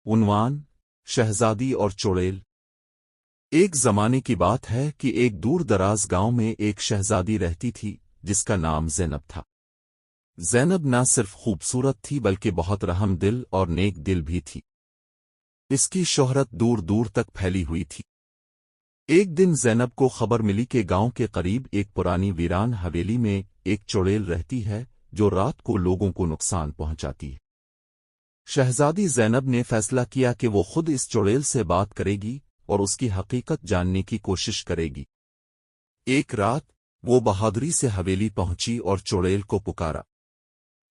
عنوان: شہزادی اور چڑیل۔ ایک زمانے کی بات ہے کہ ایک دور دراز گاؤں میں ایک شہزادی رہتی تھی جس کا نام زینب تھا۔ زینب نہ صرف خوبصورت تھی بلکہ بہت رحم دل اور نیک دل بھی تھی۔ اس کی شہرت دور دور تک پھیلی ہوئی تھی۔ ایک دن زینب کو خبر ملی کہ گاؤں کے قریب ایک پرانی ویران حویلی میں ایک چڑیل رہتی ہے جو رات کو لوگوں کو نقصان پہنچاتی ہے۔ شہزادی زینب نے فیصلہ کیا کہ وہ خود اس چڑیل سے بات کرے گی اور اس کی حقیقت جاننے کی کوشش کرے گی۔ ایک رات وہ بہادری سے حویلی پہنچی اور چڑیل کو پکارا۔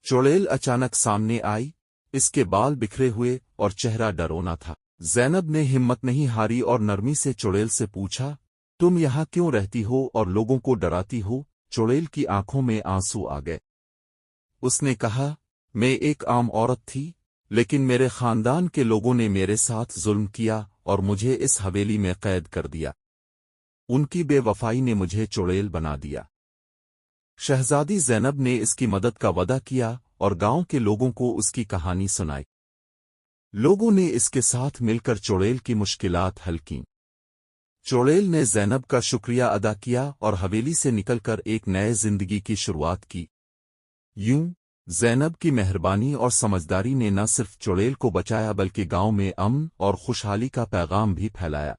چڑیل اچانک سامنے آئی، اس کے بال بکھرے ہوئے اور چہرہ ڈرونا تھا۔ زینب نے ہمت نہیں ہاری اور نرمی سے چڑیل سے پوچھا، تم یہاں کیوں رہتی ہو اور لوگوں کو ڈراتی ہو؟ چڑیل کی آنکھوں میں آنسو آ گئے۔ اس نے کہا، میں ایک عام عورت تھی، لیکن میرے خاندان کے لوگوں نے میرے ساتھ ظلم کیا اور مجھے اس حویلی میں قید کر دیا۔ ان کی بے وفائی نے مجھے چڑیل بنا دیا۔ شہزادی زینب نے اس کی مدد کا وعدہ کیا اور گاؤں کے لوگوں کو اس کی کہانی سنائی۔ لوگوں نے اس کے ساتھ مل کر چڑیل کی مشکلات حل کیں۔ چڑیل نے زینب کا شکریہ ادا کیا اور حویلی سے نکل کر ایک نئے زندگی کی شروعات کی۔ یوں زینب کی مہربانی اور سمجھداری نے نہ صرف چڑیل کو بچایا بلکہ گاؤں میں امن اور خوشحالی کا پیغام بھی پھیلایا۔